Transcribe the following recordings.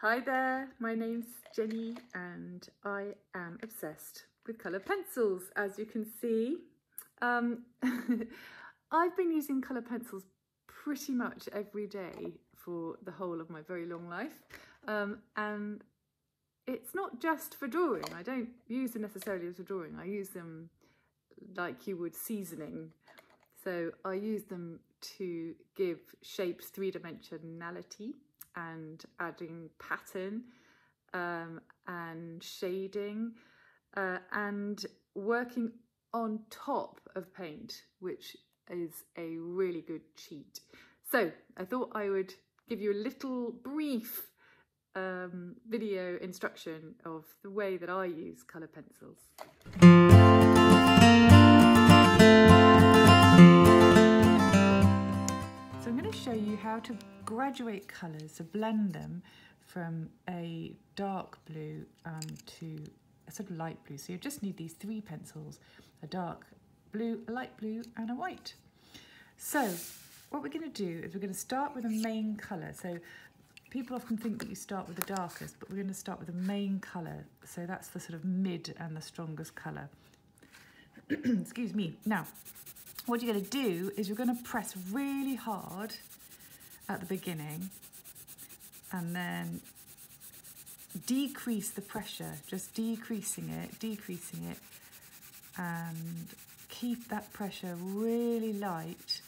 Hi there, my name's Jenny and I am obsessed with coloured pencils, as you can see. I've been using coloured pencils pretty much every day for the whole of my very long life, and it's not just for drawing. I don't use them necessarily as for drawing, I use them like you would seasoning. So I use them to give shapes three-dimensionality and adding pattern and shading and working on top of paint, which is a really good cheat. So I thought I would give you a little brief video instruction of the way that I use colour pencils. So I'm going to show you how to graduate colours, to blend them from a dark blue to a sort of light blue. So you just need these three pencils, a dark blue, a light blue and a white. So what we're going to do is we're going to start with a main colour. So people often think that you start with the darkest, but we're going to start with the main colour. So that's the sort of mid and the strongest colour. Excuse me. Now, what you're going to do is you're going to press really hard at the beginning and then decrease the pressure, just decreasing it, and keep that pressure really light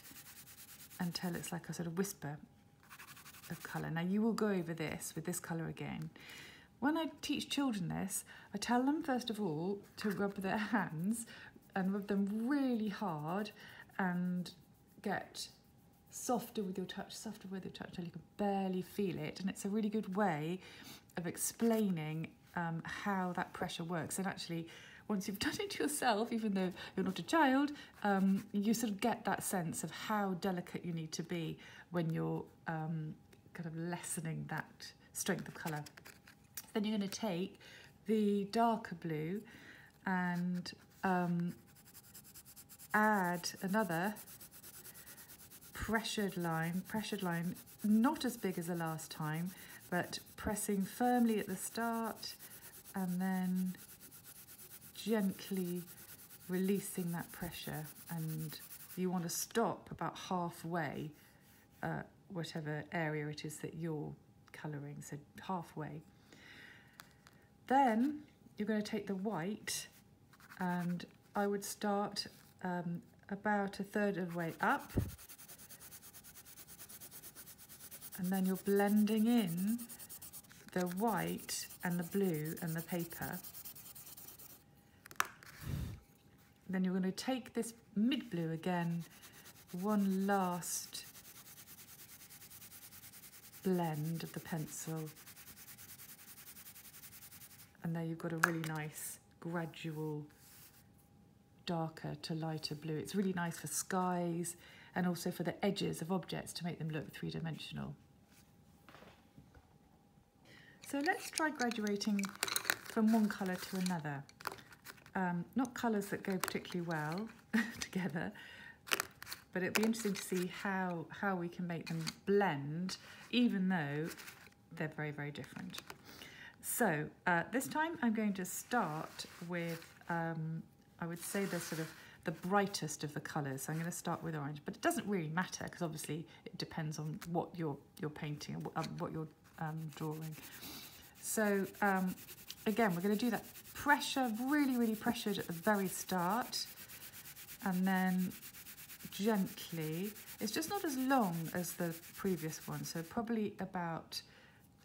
until it's like a sort of whisper of colour. Now you will go over this with this colour again. When I teach children this, I tell them first of all to rub their hands and rub them really hard and get softer with your touch until you can barely feel it. And it's a really good way of explaining how that pressure works. And actually, once you've done it yourself, even though you're not a child, you sort of get that sense of how delicate you need to be when you're kind of lessening that strength of colour. Then you're going to take the darker blue and add another pressured line, not as big as the last time, but pressing firmly at the start and then gently releasing that pressure. And you want to stop about halfway, whatever area it is that you're colouring, so halfway. Then you're going to take the white, and I would start about a third of the way up, and then you're blending in the white and the blue and the paper. Then you're going to take this mid blue again, one last blend of the pencil, and there you've got a really nice gradual darker to lighter blue. It's really nice for skies and also for the edges of objects to make them look three-dimensional. So let's try graduating from one colour to another. Not colours that go particularly well together, but it'd be interesting to see how we can make them blend, even though they're very, very different. So this time I'm going to start with I would say the sort of the brightest of the colours. So I'm going to start with orange, but it doesn't really matter because obviously it depends on what you're painting and what you're drawing. So again, we're going to do that pressure, really pressured at the very start, and then gently. It's just not as long as the previous one, so probably about,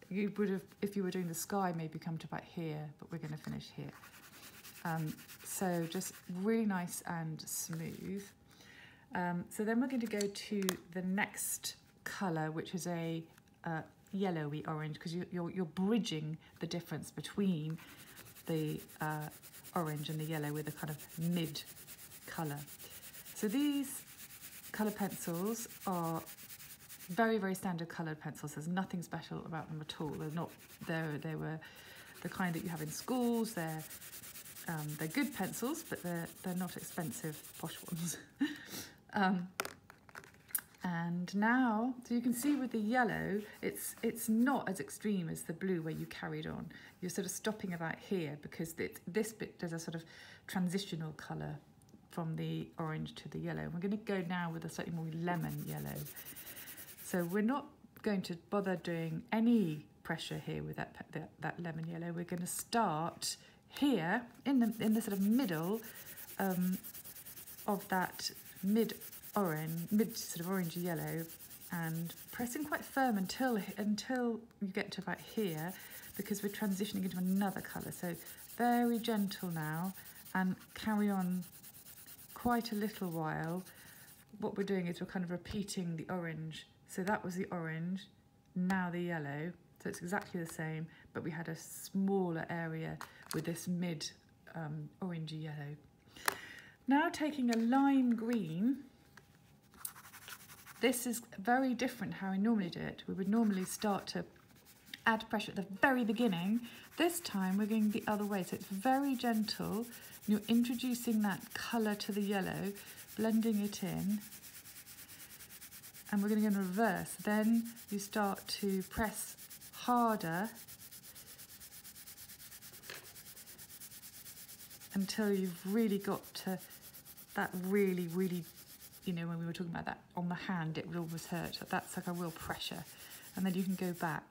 you would have, if you were doing the sky, maybe come to about here, but we're going to finish here. So just really nice and smooth. So then we're going to go to the next colour, which is a yellowy orange, because you're bridging the difference between the orange and the yellow with a kind of mid colour. So these colour pencils are very, very standard coloured pencils. There's nothing special about them at all. They were the kind that you have in schools. They're good pencils, but they're not expensive, posh ones. And now, so you can see with the yellow, it's not as extreme as the blue where you carried on. You're sort of stopping about here because this bit does a sort of transitional colour from the orange to the yellow. We're going to go now with a slightly more lemon yellow. So we're not going to bother doing any pressure here with that lemon yellow. We're going to start here in the sort of middle of that mid sort of orangey yellow, and pressing quite firm until you get to about here, because we're transitioning into another colour. So very gentle now, and carry on quite a little while. What we're doing is we're kind of repeating the orange. So that was the orange, now the yellow. So it's exactly the same, but we had a smaller area with this mid orangey yellow. Now taking a lime green. This is very different how I normally do it. We would normally start to add pressure at the very beginning. This time we're going the other way, so it's very gentle. You're introducing that colour to the yellow, blending it in, and we're going to go in reverse. Then you start to press harder until you've really got to that really, you know, when we were talking about that on the hand, it would always hurt. That's like a real pressure. And then you can go back.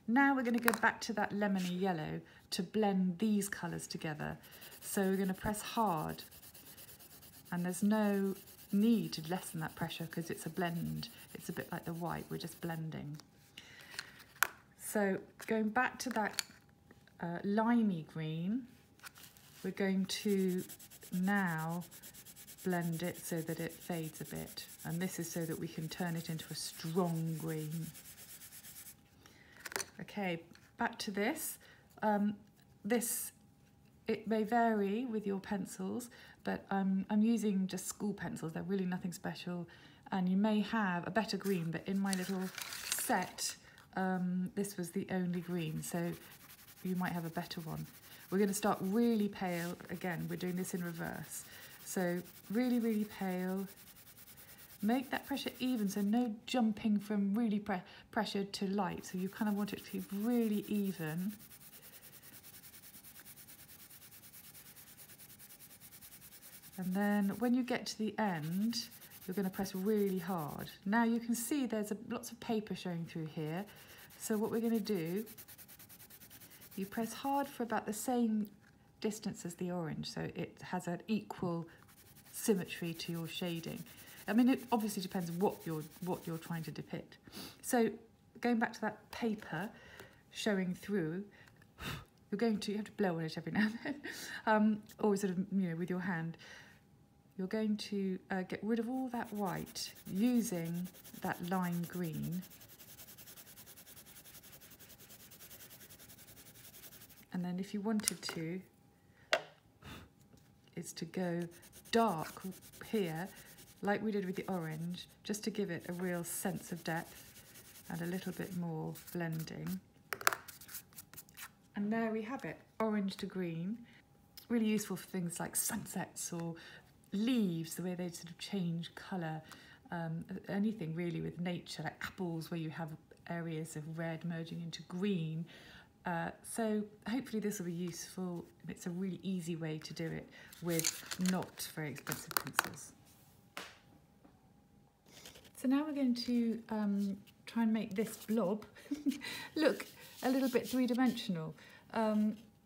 Now we're going to go back to that lemony yellow to blend these colours together. So we're going to press hard. And there's no need to lessen that pressure because it's a blend. It's a bit like the white, we're just blending. So going back to that limey green, we're going to now blend it so that it fades a bit, and this is so that we can turn it into a strong green. Okay, back to this. It may vary with your pencils, but I'm using just school pencils. They're really nothing special, and you may have a better green, but in my little set this was the only green, so you might have a better one. We're going to start really pale. Again, we're doing this in reverse. So really, really pale. Make that pressure even, so no jumping from really pressured to light. So you kind of want it to be really even. And then when you get to the end, you're going to press really hard. Now you can see there's lots of paper showing through here. So what we're going to do, you press hard for about the same distance as the orange, so it has an equal symmetry to your shading. I mean, it obviously depends what you're trying to depict. So going back to that paper showing through, you have to blow on it every now and then, or sort of, you know, with your hand. You're going to get rid of all that white using that lime green. And then if you wanted to, is to go dark here, like we did with the orange, just to give it a real sense of depth and a little bit more blending. And there we have it, orange to green. Really useful for things like sunsets or leaves, the way they sort of change colour. Anything really with nature, like apples where you have areas of red merging into green. So hopefully this will be useful, and it's a really easy way to do it with not very expensive pencils. So now we're going to try and make this blob look a little bit three-dimensional.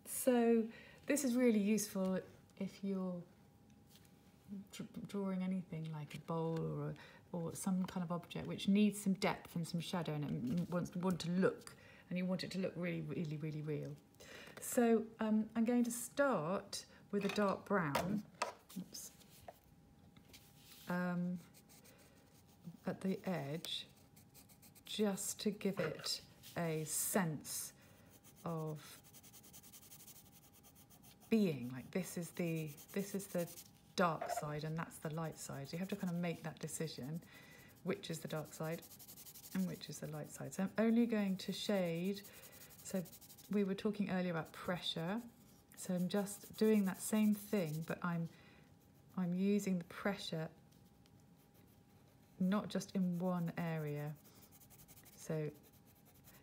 So this is really useful if you're drawing anything like a bowl or some kind of object which needs some depth and some shadow, and it want to look, and you want it to look really, really, really real. So I'm going to start with a dark brown. Oops. At the edge, just to give it a sense of being. Like this is the dark side and that's the light side. So you have to kind of make that decision, which is the dark side and which is the light side. So I'm only going to shade. So we were talking earlier about pressure. So I'm just doing that same thing, but I'm using the pressure not just in one area. So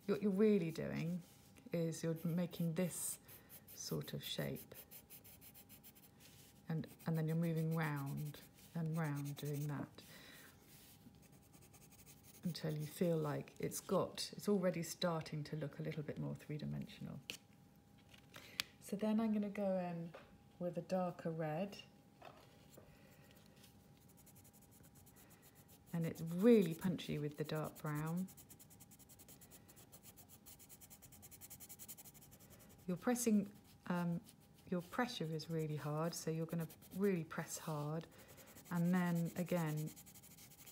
what you're really doing is you're making this sort of shape, and then you're moving round and round doing that until you feel like it's already starting to look a little bit more three-dimensional. So then I'm going to go in with a darker red, and it's really punchy with the dark brown. You're pressing, your pressure is really hard, so you're going to really press hard, and then again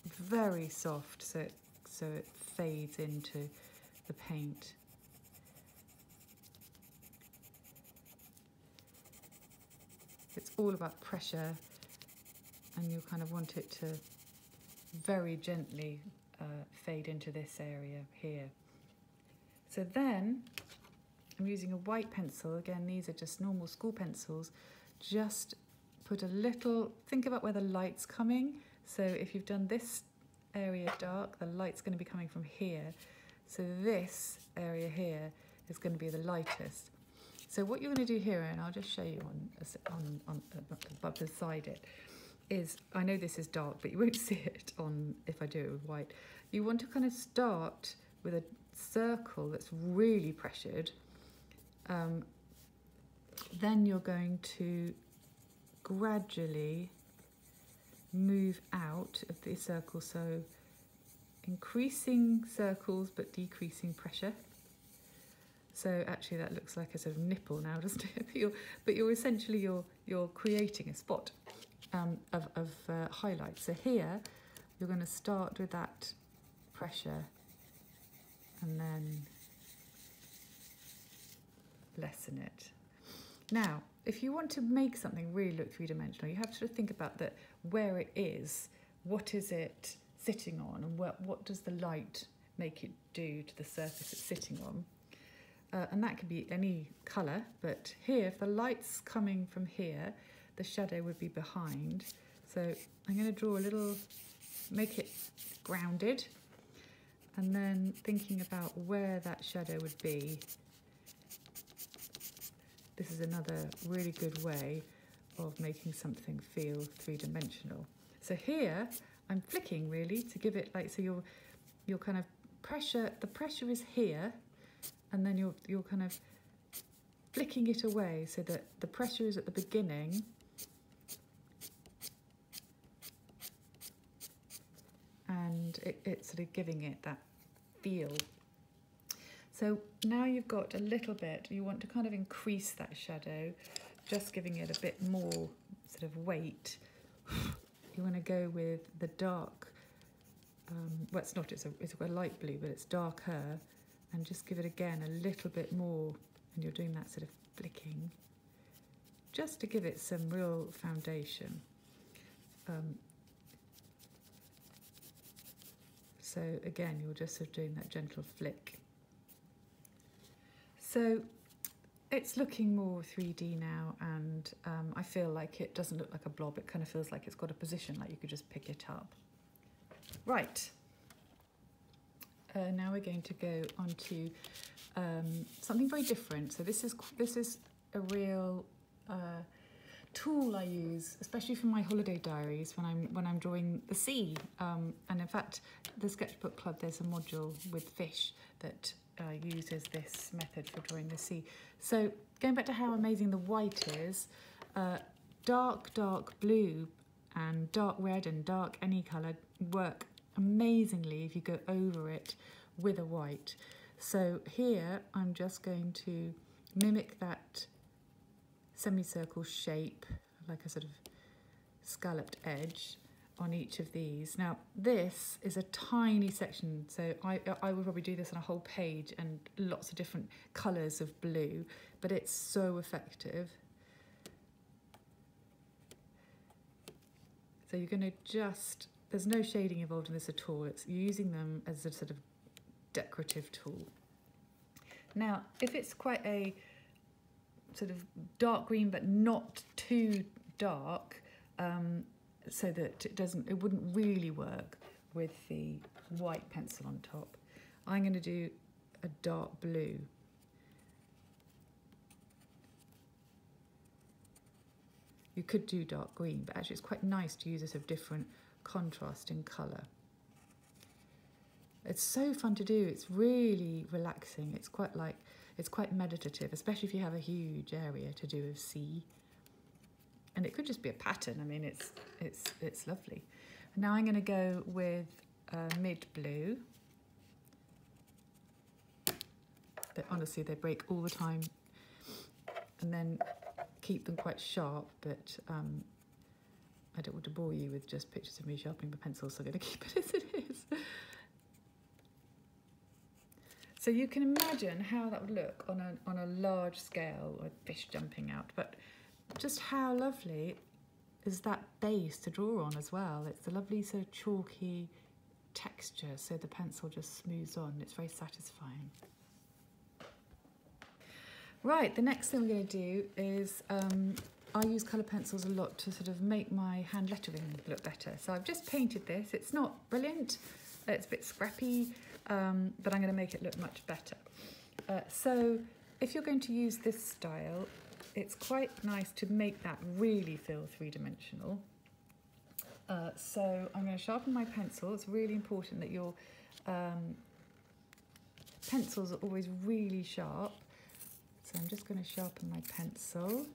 very soft, so it fades into the paint. It's all about pressure, and you kind of want it to very gently fade into this area here. So then I'm using a white pencil. Again, these are just normal school pencils. Just put a little, think about where the light's coming. So if you've done this area dark, the light's going to be coming from here. So this area here is going to be the lightest. So what you're going to do here, and I'll just show you on beside it, is, I know this is dark, but you won't see it on if I do it with white. You want to kind of start with a circle that's really pressured. Then you're going to gradually move out of the circle, so increasing circles but decreasing pressure. So actually that looks like a sort of nipple now, doesn't it? But you're essentially you're creating a spot of highlight. So here you're going to start with that pressure and then lessen it. Now, if you want to make something really look three-dimensional, you have to think about that, where it is, what is it sitting on, and what does the light make it do to the surface it's sitting on. And that could be any colour, but here, if the light's coming from here, the shadow would be behind. So I'm going to draw a little, make it grounded, and then thinking about where that shadow would be. This is another really good way of making something feel three-dimensional. So here, I'm flicking really to give it like, so you're kind of the pressure is here, and then you're kind of flicking it away so that the pressure is at the beginning, and it's sort of giving it that feel. So now you've got a little bit, you want to kind of increase that shadow, just giving it a bit more sort of weight. You want to go with the dark, well it's not, it's a light blue, but it's darker, and just give it again a little bit more, and you're doing that sort of flicking, just to give it some real foundation. So again, you're just sort of doing that gentle flick. So it's looking more 3D now, and I feel like it doesn't look like a blob, it kind of feels like it's got a position, like you could just pick it up. Right, now we're going to go on to something very different. So this is a real tool I use, especially for my holiday diaries when I'm drawing the sea. And in fact, the Sketchbook Club, there's a module with fish that uses this method for drawing the sea. So going back to how amazing the white is, dark blue and dark red and dark any colour work amazingly if you go over it with a white. So here I'm just going to mimic that semicircle shape, like a sort of scalloped edge on each of these. Now this is a tiny section, so I would probably do this on a whole page and lots of different colours of blue, but it's so effective. So you're going to just, there's no shading involved in this at all, it's using them as a sort of decorative tool. Now if it's quite a sort of dark green but not too dark, so that it wouldn't really work, with the white pencil on top. I'm going to do a dark blue. You could do dark green, but actually it's quite nice to use a sort of different contrast in colour. It's so fun to do. It's really relaxing. It's quite meditative, especially if you have a huge area to do a sea. And it could just be a pattern. I mean, it's lovely. Now I'm going to go with mid blue. But honestly, they break all the time. And then keep them quite sharp, but I don't want to bore you with just pictures of me sharpening my pencils, so I'm going to keep it as it is. So you can imagine how that would look on a large scale, with fish jumping out, but just how lovely is that base to draw on as well. It's a lovely sort of chalky texture, so the pencil just smooths on. It's very satisfying. Right, the next thing we're going to do is I use colour pencils a lot to sort of make my hand lettering look better. So I've just painted this. It's not brilliant, it's a bit scrappy, but I'm going to make it look much better. So if you're going to use this style, it's quite nice to make that really feel three-dimensional. So I'm going to sharpen my pencil. It's really important that your pencils are always really sharp. So I'm just going to sharpen my pencil.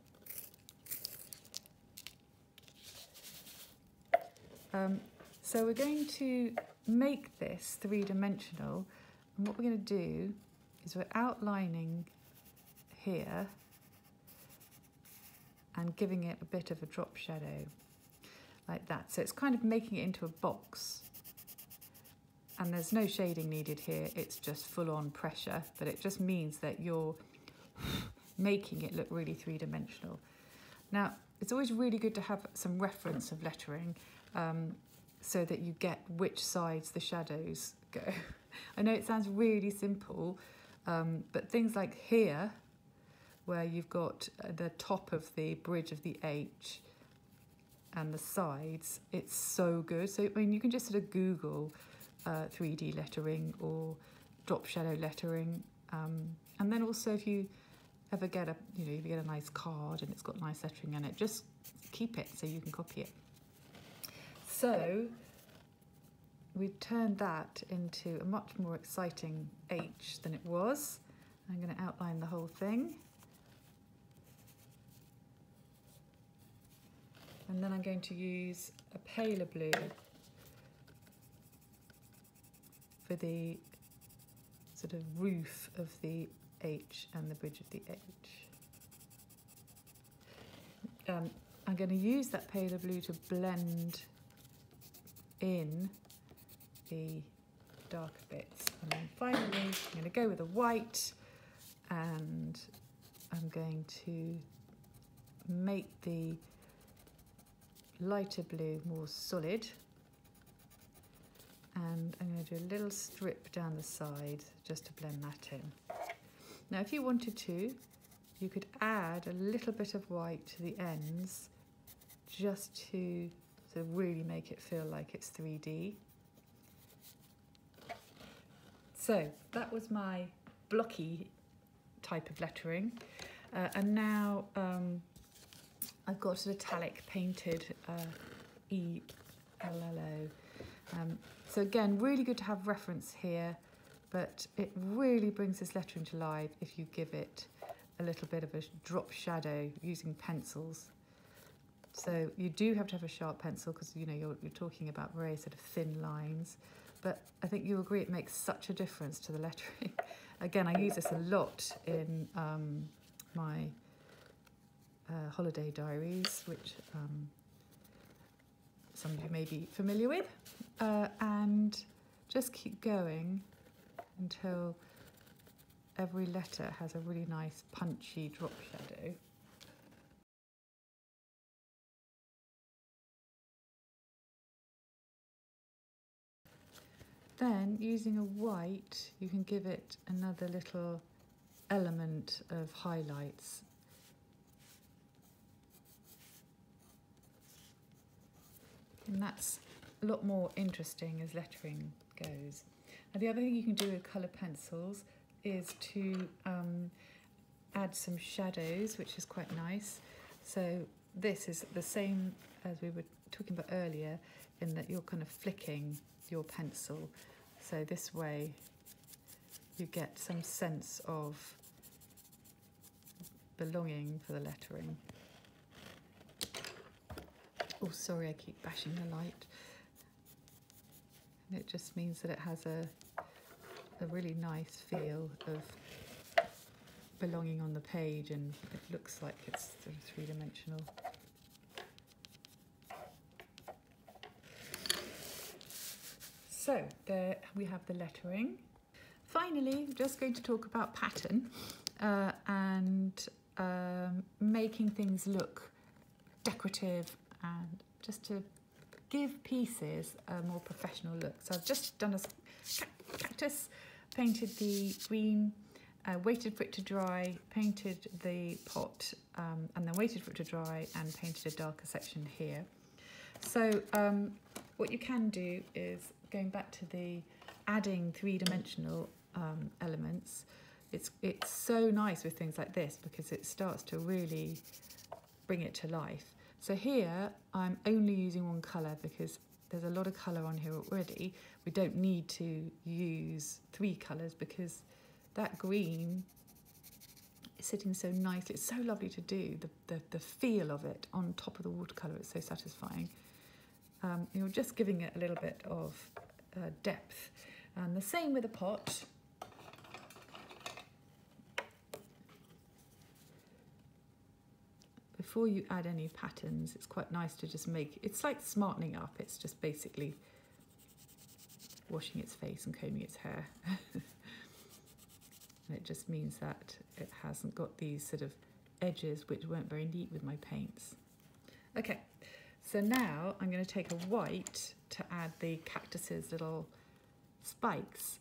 So we're going to make this three-dimensional, and what we're going to do is we're outlining here and giving it a bit of a drop shadow like that. So it's kind of making it into a box, and there's no shading needed here, it's just full-on pressure, but it just means that you're making it look really three-dimensional. Now, it's always really good to have some reference of lettering so that you get which sides the shadows go. I know it sounds really simple, but things like here, where you've got the top of the bridge of the H and the sides, it's so good. So, I mean, you can just sort of Google 3D lettering or drop shadow lettering. And then also if you ever get if you get a nice card and it's got nice lettering in it, just keep it so you can copy it. So we've turned that into a much more exciting H than it was. I'm going to outline the whole thing. And then I'm going to use a paler blue for the sort of roof of the H and the bridge of the H. I'm going to use that paler blue to blend in the darker bits. And then finally, I'm going to go with a white, and I'm going to make the lighter blue more solid. And I'm going to do a little strip down the side just to blend that in. Now, if you wanted to, you could add a little bit of white to the ends just to sort of really make it feel like it's 3D. So that was my blocky type of lettering. And now I've got an Italic painted ELLO. So again, really good to have reference here, but it really brings this lettering to life if you give it a little bit of a drop shadow using pencils. So you do have to have a sharp pencil because you're talking about very sort of thin lines, but I think you'll agree it makes such a difference to the lettering. Again, I use this a lot in my holiday diaries, which some of you may be familiar with, and just keep going until every letter has a really nice punchy drop shadow. Then, using a white, you can give it another little element of highlights. And that's a lot more interesting as lettering goes. Now the other thing you can do with colour pencils is to add some shadows, which is quite nice. So this is the same as we were talking about earlier, in that you're kind of flicking your pencil. So this way you get some sense of belonging for the lettering. Oh, sorry, I keep bashing the light. And it just means that it has a really nice feel of belonging on the page, and it looks like it's sort of three-dimensional. So there we have the lettering. Finally, I'm just going to talk about pattern and making things look decorative, and just to give pieces a more professional look. So I've just done a cactus, painted the green, waited for it to dry, painted the pot, and then waited for it to dry and painted a darker section here. So what you can do is, going back to the adding three-dimensional elements, it's so nice with things like this because it starts to really bring it to life. So here I'm only using one colour because there's a lot of colour on here already. We don't need to use three colours because that green is sitting so nicely. It's so lovely to do, the feel of it on top of the watercolour. It's so satisfying. You're just giving it a little bit of depth. And the same with the pot. Before you add any patterns, it's quite nice to just make, it's like smartening up. It's just basically washing its face and combing its hair. And it just means that it hasn't got these sort of edges which weren't very neat with my paints. Okay, so now I'm going to take a white to add the cactus's little spikes.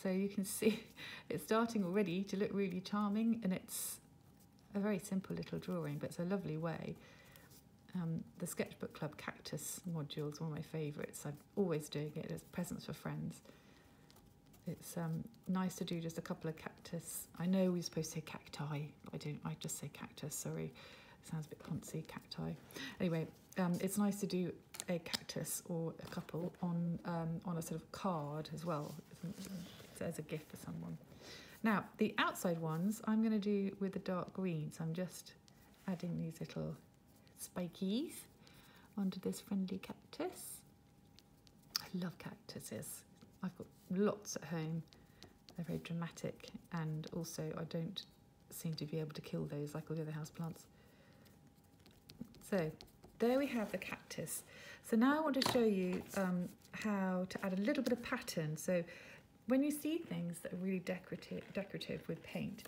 So you can see it's starting already to look really charming, and it's a very simple little drawing, but it's a lovely way. The Sketchbook Club cactus module is one of my favourites. I'm always doing it as presents for friends. It's nice to do just a couple of cactus. I know we're supposed to say cacti, but I don't. I just say cactus, sorry. It sounds a bit poncy, cacti. Anyway, it's nice to do a cactus or a couple on a sort of card as well, as a gift for someone. Now, the outside ones I'm going to do with the dark green, so I'm just adding these little spikies onto this friendly cactus. I love cactuses. I've got lots at home. They're very dramatic, and also I don't seem to be able to kill those like all the other houseplants. So there we have the cactus. So now I want to show you how to add a little bit of pattern. So when you see things that are really decorative with paint,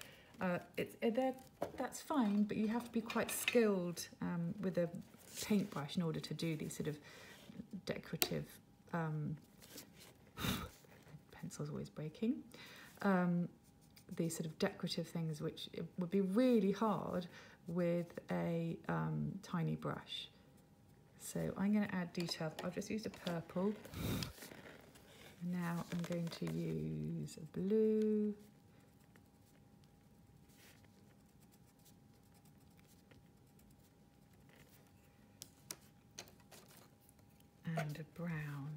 that's fine, but you have to be quite skilled with a paintbrush in order to do these sort of decorative, pencil's always breaking, these sort of decorative things which it would be really hard with a tiny brush. So I'm going to add detail. I've just used a purple. Now I'm going to use a blue, and a brown.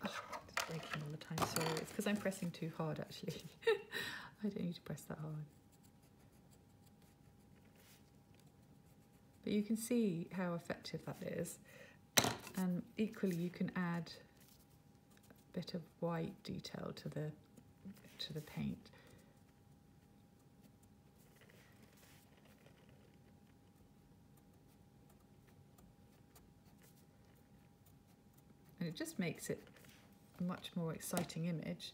Oh, it's breaking all the time, sorry. It's because I'm pressing too hard, actually. I don't need to press that hard. But you can see how effective that is. And equally, you can add a bit of white detail to the paint. And it just makes it a much more exciting image.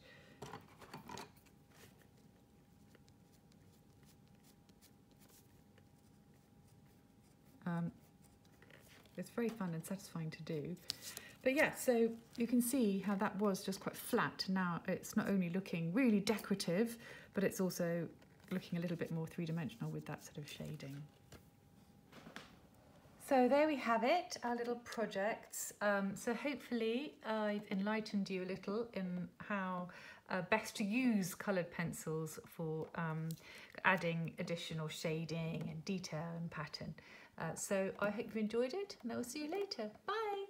It's very fun and satisfying to do. But yeah, so you can see how that was just quite flat. Now it's not only looking really decorative, but it's also looking a little bit more three-dimensional with that sort of shading. So there we have it, our little projects. So hopefully I've enlightened you a little in how best to use coloured pencils for adding additional shading and detail and pattern. So I hope you enjoyed it, and I will see you later. Bye!